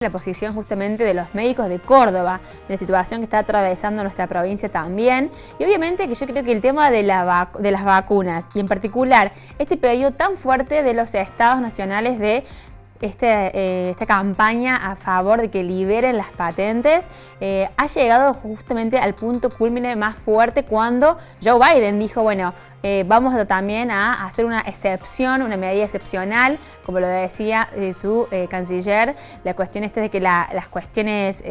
la posición justamente de los médicos de Córdoba, de la situación que está atravesando nuestra provincia también, y obviamente que yo creo que el tema de las vacunas, y en particular este pedido tan fuerte de los estados nacionales de esta campaña a favor de que liberen las patentes, ha llegado justamente al punto culmine más fuerte cuando Joe Biden dijo, bueno, vamos también a hacer una excepción, una medida excepcional, como lo decía su canciller. La cuestión es de que las cuestiones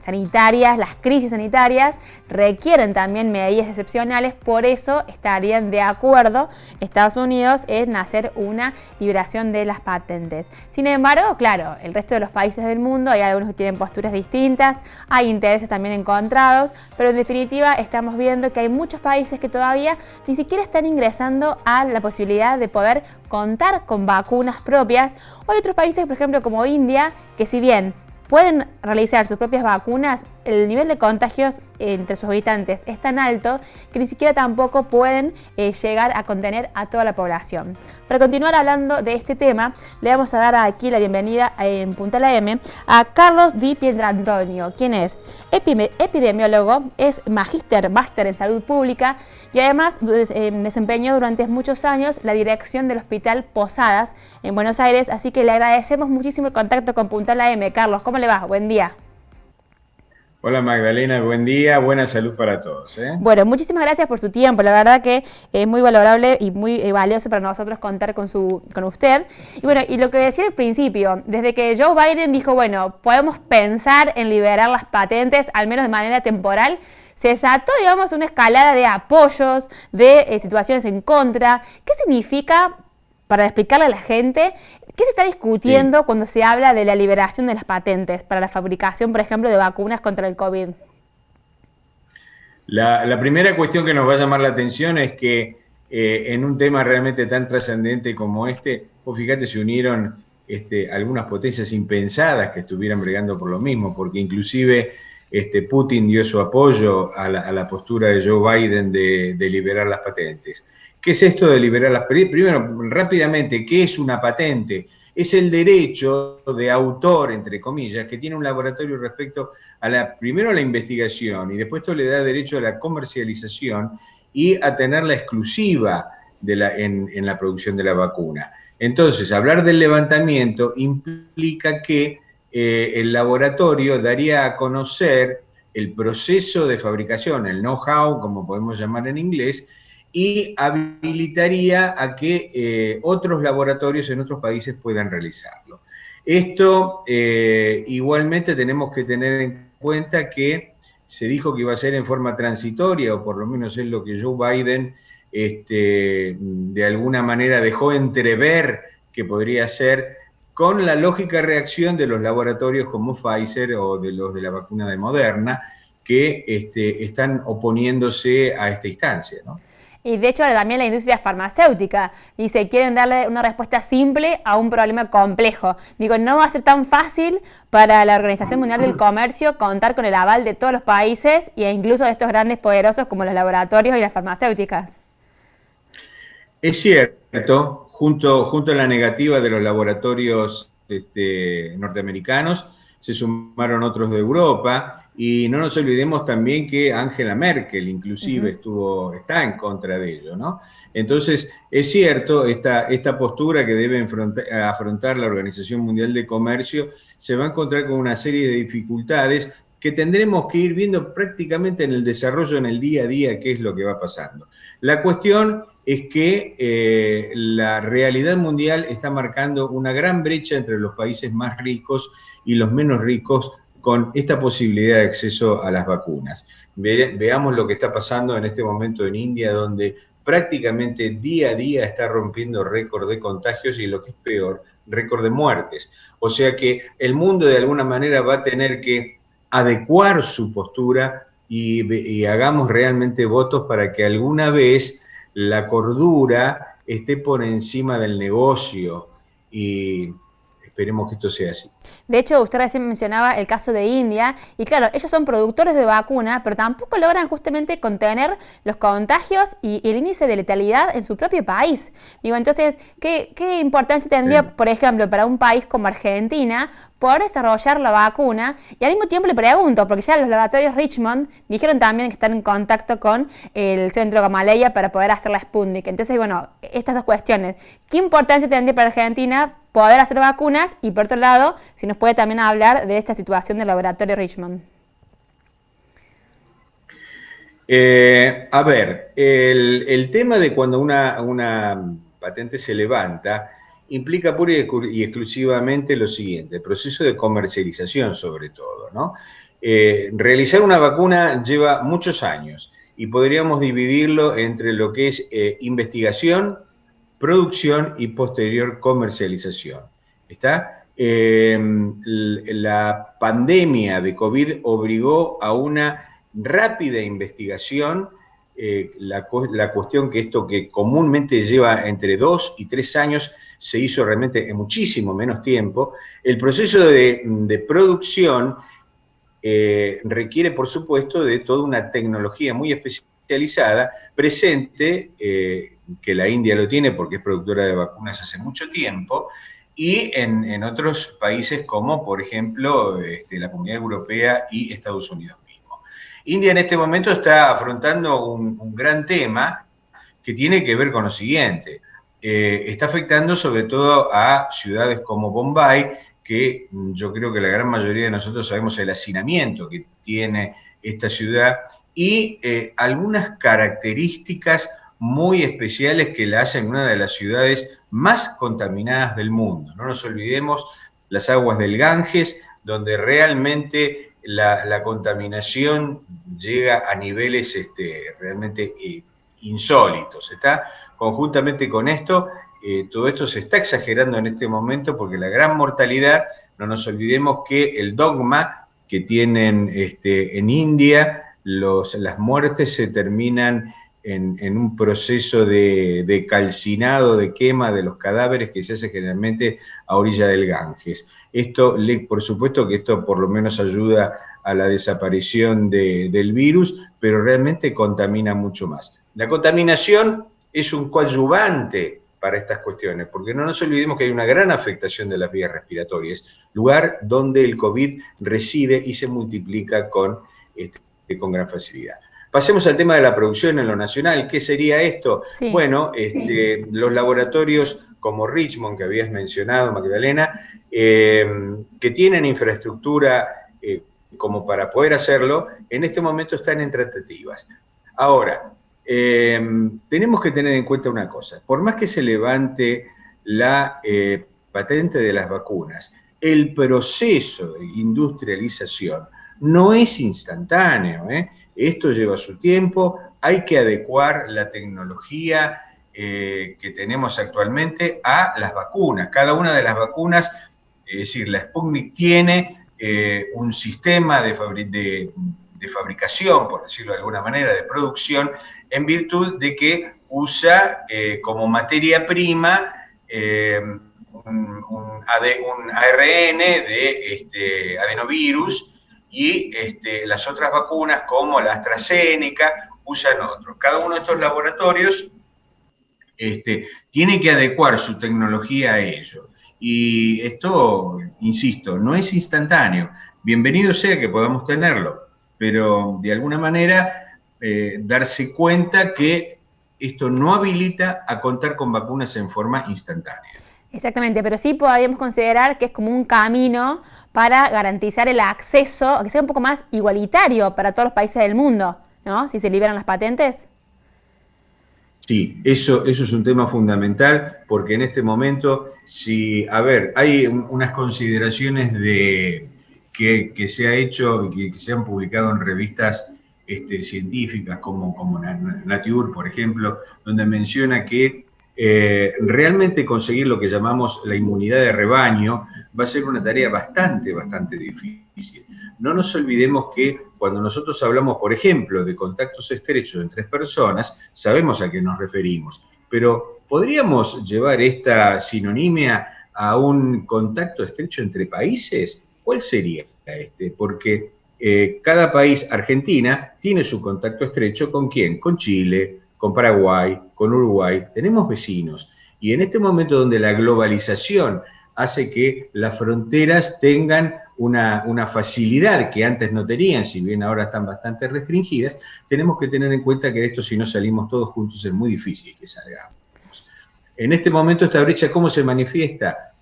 sanitarias, las crisis sanitarias, requieren también medidas excepcionales, por eso estarían de acuerdo Estados Unidos en hacer una liberación de las patentes. Sin embargo, claro, el resto de los países del mundo, hay algunos que tienen posturas distintas, hay intereses también encontrados, pero en definitiva estamos viendo que hay muchos países que todavía ni siquiera están ingresando a la posibilidad de poder contar con vacunas propias. O hay otros países, por ejemplo, como India, que si bien pueden realizar sus propias vacunas, el nivel de contagios entre sus habitantes es tan alto que ni siquiera tampoco pueden llegar a contener a toda la población. Para continuar hablando de este tema, le vamos a dar aquí la bienvenida en Punta la M a Carlos Di Pietrantonio, quien es epidemiólogo, es máster en salud pública y además desempeñó durante muchos años la dirección del Hospital Posadas en Buenos Aires, así que le agradecemos muchísimo el contacto con Punta la M. Carlos, ¿cómo le va? Buen día. Hola Magdalena, buen día, buena salud para todos. Bueno, muchísimas gracias por su tiempo, la verdad que es muy valorable y muy valioso para nosotros contar con usted. Y bueno, y lo que decía al principio, desde que Joe Biden dijo, bueno, podemos pensar en liberar las patentes, al menos de manera temporal, se desató, digamos, una escalada de apoyos, de situaciones en contra. ¿Qué significa, para explicarle a la gente, qué se está discutiendo cuando se habla de la liberación de las patentes para la fabricación, por ejemplo, de vacunas contra el COVID? La primera cuestión que nos va a llamar la atención es que en un tema realmente tan trascendente como vos fíjate, se unieron algunas potencias impensadas que estuvieran bregando por lo mismo, porque inclusive Putin dio su apoyo a la postura de Joe Biden de liberar las patentes. ¿Qué es esto de liberar las patentes? Primero, rápidamente, ¿qué es una patente? Es el derecho de autor, entre comillas, que tiene un laboratorio respecto primero a la investigación y después esto le da derecho a la comercialización y a tener la exclusiva en la producción de la vacuna. Entonces, hablar del levantamiento implica que el laboratorio daría a conocer el proceso de fabricación, el know-how, como podemos llamar en inglés, y habilitaría a que otros laboratorios en otros países puedan realizarlo. Esto igualmente tenemos que tener en cuenta que se dijo que iba a ser en forma transitoria, o por lo menos es lo que Joe Biden de alguna manera dejó entrever que podría ser, con la lógica reacción de los laboratorios como Pfizer o de los de la vacuna de Moderna, que están oponiéndose a esta instancia, ¿no? Y de hecho también la industria farmacéutica dice, quieren darle una respuesta simple a un problema complejo. Digo, no va a ser tan fácil para la Organización Mundial del Comercio contar con el aval de todos los países e incluso de estos grandes poderosos como los laboratorios y las farmacéuticas. Es cierto, junto a la negativa de los laboratorios norteamericanos, se sumaron otros de Europa, y no nos olvidemos también que Angela Merkel inclusive está en contra de ello, ¿no? Entonces, es cierto, esta postura que debe afrontar la Organización Mundial de Comercio se va a encontrar con una serie de dificultades que tendremos que ir viendo prácticamente en el desarrollo, en el día a día, qué es lo que va pasando. La cuestión es que la realidad mundial está marcando una gran brecha entre los países más ricos y los menos ricos con esta posibilidad de acceso a las vacunas. Veamos lo que está pasando en este momento en India, donde prácticamente día a día está rompiendo récord de contagios y, lo que es peor, récord de muertes. O sea que el mundo de alguna manera va a tener que adecuar su postura y hagamos realmente votos para que alguna vez la cordura esté por encima del negocio, y esperemos que esto sea así. De hecho, usted recién mencionaba el caso de India, y claro, ellos son productores de vacuna, pero tampoco logran justamente contener los contagios y el índice de letalidad en su propio país. Digo, entonces, ¿qué importancia tendría, por ejemplo, para un país como Argentina, poder desarrollar la vacuna? Y al mismo tiempo le pregunto, porque ya los laboratorios Richmond dijeron también que están en contacto con el centro Gamaleya para poder hacer la Sputnik. Entonces, bueno, estas dos cuestiones. ¿Qué importancia tendría para Argentina poder hacer vacunas? Y por otro lado, si nos puede también hablar de esta situación del laboratorio Richmond. A ver, el tema de cuando una patente se levanta implica pura y exclusivamente lo siguiente, el proceso de comercialización sobre todo, ¿no? Realizar una vacuna lleva muchos años y podríamos dividirlo entre lo que es investigación, producción y posterior comercialización. ¿Está? La pandemia de COVID obligó a una rápida investigación, la cuestión que esto que comúnmente lleva entre 2 y 3 años se hizo realmente en muchísimo menos tiempo. El proceso de producción requiere, por supuesto, de toda una tecnología muy especializada, presente, que la India lo tiene porque es productora de vacunas hace mucho tiempo, y en otros países como, por ejemplo, la Comunidad Europea y Estados Unidos mismo. India en este momento está afrontando un gran tema que tiene que ver con lo siguiente. Está afectando sobre todo a ciudades como Bombay, que yo creo que la gran mayoría de nosotros sabemos el hacinamiento que tiene esta ciudad y algunas características muy especiales que la hacen una de las ciudades más contaminadas del mundo. No nos olvidemos las aguas del Ganges, donde realmente la contaminación llega a niveles realmente insólitos. ¿Está? Conjuntamente con esto, todo esto se está exagerando en este momento porque la gran mortalidad, no nos olvidemos que el dogma que tienen en India, las muertes se terminan en un proceso de calcinado, de quema de los cadáveres que se hace generalmente a orilla del Ganges. Esto, por supuesto que esto por lo menos ayuda a la desaparición del virus, pero realmente contamina mucho más. La contaminación es un coadyuvante para estas cuestiones, porque no nos olvidemos que hay una gran afectación de las vías respiratorias, lugar donde el COVID reside y se multiplica con gran facilidad. Pasemos al tema de la producción en lo nacional. ¿Qué sería esto? Sí. Bueno, los laboratorios como Richmond, que habías mencionado, Magdalena, que tienen infraestructura como para poder hacerlo, en este momento están en tratativas. Ahora, tenemos que tener en cuenta una cosa. Por más que se levante la patente de las vacunas, el proceso de industrialización no es instantáneo, Esto lleva su tiempo, hay que adecuar la tecnología que tenemos actualmente a las vacunas. Cada una de las vacunas, es decir, la Sputnik tiene un sistema de fabricación, por decirlo de alguna manera, de producción, en virtud de que usa como materia prima un ARN de adenovirus, y las otras vacunas como la AstraZeneca usan otros. Cada uno de estos laboratorios tiene que adecuar su tecnología a ello. Y esto, insisto, no es instantáneo. Bienvenido sea que podamos tenerlo, pero de alguna manera darse cuenta que esto no habilita a contar con vacunas en forma instantánea. Exactamente, pero sí podríamos considerar que es como un camino para garantizar el acceso, a que sea un poco más igualitario para todos los países del mundo, ¿no? Si se liberan las patentes. Sí, eso es un tema fundamental, porque en este momento, hay unas consideraciones que se ha hecho, que se han publicado en revistas científicas como Nature, por ejemplo, donde menciona que realmente conseguir lo que llamamos la inmunidad de rebaño va a ser una tarea bastante difícil. No nos olvidemos que cuando nosotros hablamos, por ejemplo, de contactos estrechos entre 3 personas, sabemos a qué nos referimos, pero ¿podríamos llevar esta sinonimia a un contacto estrecho entre países, ¿cuál sería este? Porque cada país, Argentina, tiene su contacto estrecho ¿con quién? Con Chile, con Paraguay, con Uruguay. Tenemos vecinos. Y en este momento donde la globalización hace que las fronteras tengan una facilidad que antes no tenían, si bien ahora están bastante restringidas, tenemos que tener en cuenta que esto, si no salimos todos juntos, es muy difícil que salgamos. En este momento, esta brecha, ¿cómo se manifiesta?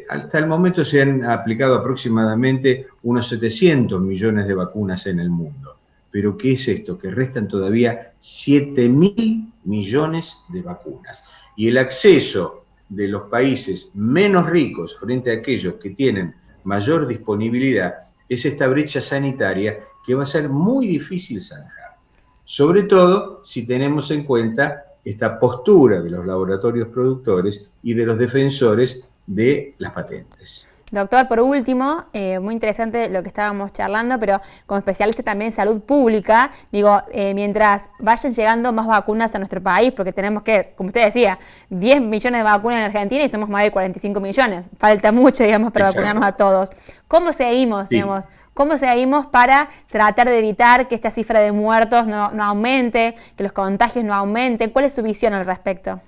Hasta el momento se han aplicado aproximadamente unos 700 millones de vacunas en el mundo. Pero ¿qué es esto? Que restan todavía 7.000 millones de vacunas. Y el acceso de los países menos ricos frente a aquellos que tienen mayor disponibilidad es esta brecha sanitaria que va a ser muy difícil zanjar. Sobre todo si tenemos en cuenta esta postura de los laboratorios productores y de los defensores de las patentes. Doctor, por último, muy interesante lo que estábamos charlando, pero como especialista también en salud pública, digo, mientras vayan llegando más vacunas a nuestro país, porque tenemos que, como usted decía, 10 millones de vacunas en Argentina y somos más de 45 millones. Falta mucho, digamos, para vacunarnos a todos. ¿Cómo seguimos, digamos? ¿Cómo seguimos para tratar de evitar que esta cifra de muertos no aumente, que los contagios no aumenten? ¿Cuál es su visión al respecto?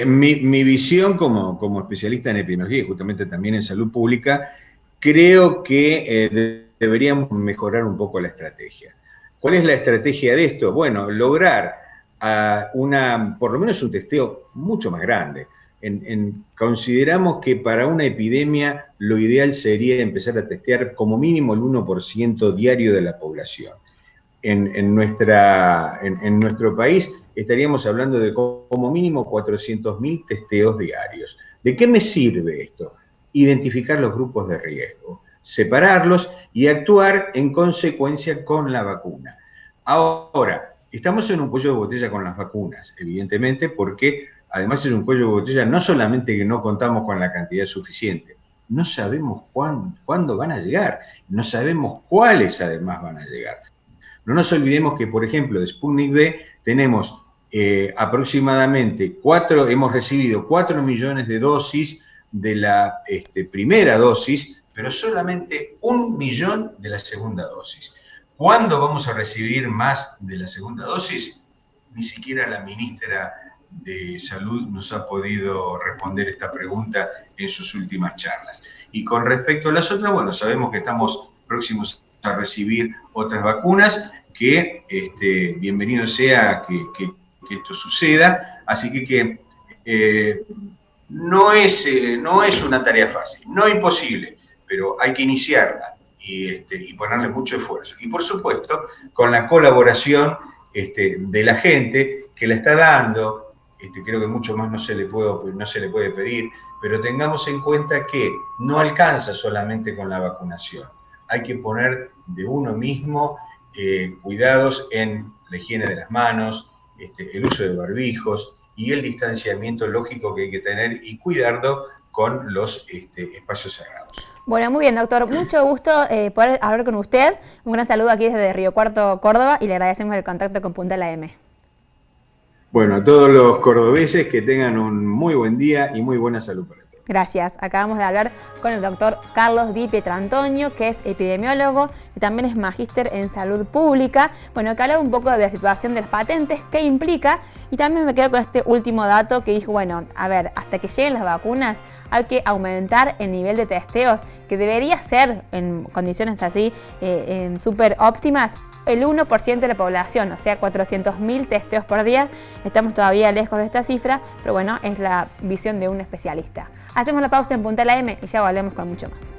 Mi visión como especialista en epidemiología y justamente también en salud pública, creo que deberíamos mejorar un poco la estrategia. ¿Cuál es la estrategia de esto? Bueno, lograr por lo menos un testeo mucho más grande. Consideramos que para una epidemia lo ideal sería empezar a testear como mínimo el 1% diario de la población. En nuestro país estaríamos hablando de como mínimo 400.000 testeos diarios. ¿De qué me sirve esto? Identificar los grupos de riesgo, separarlos y actuar en consecuencia con la vacuna. Ahora, estamos en un cuello de botella con las vacunas, evidentemente, porque además es un cuello de botella no solamente que no contamos con la cantidad suficiente, no sabemos cuándo van a llegar, no sabemos cuáles además van a llegar. No nos olvidemos que, por ejemplo, de Sputnik V tenemos aproximadamente hemos recibido 4 millones de dosis de la primera dosis, pero solamente 1 millón de la segunda dosis. ¿Cuándo vamos a recibir más de la segunda dosis? Ni siquiera la ministra de Salud nos ha podido responder esta pregunta en sus últimas charlas. Y con respecto a las otras, bueno, sabemos que estamos próximos a recibir otras vacunas, que bienvenido sea que esto suceda, así que no es una tarea fácil, no imposible, pero hay que iniciarla y ponerle mucho esfuerzo. Y por supuesto, con la colaboración de la gente que la está dando, creo que mucho más no se le puede pedir, pero tengamos en cuenta que no alcanza solamente con la vacunación. Hay que poner de uno mismo cuidados en la higiene de las manos, el uso de barbijos y el distanciamiento lógico que hay que tener y cuidarlo con los espacios cerrados. Bueno, muy bien, doctor. Mucho gusto poder hablar con usted. Un gran saludo aquí desde Río Cuarto, Córdoba, y le agradecemos el contacto con Punta La M. Bueno, a todos los cordobeses que tengan un muy buen día y muy buena salud para todos. Gracias. Acabamos de hablar con el doctor Carlos Di Pietrantonio, que es epidemiólogo y también es magíster en salud pública. Bueno, que habla un poco de la situación de las patentes, qué implica, y también me quedo con este último dato que dijo, bueno, a ver, hasta que lleguen las vacunas hay que aumentar el nivel de testeos, que debería ser en condiciones así súper óptimas, el 1% de la población, o sea, 400.000 testeos por día. Estamos todavía lejos de esta cifra, pero bueno, es la visión de un especialista. Hacemos la pausa en Punta La M y ya volvemos con mucho más.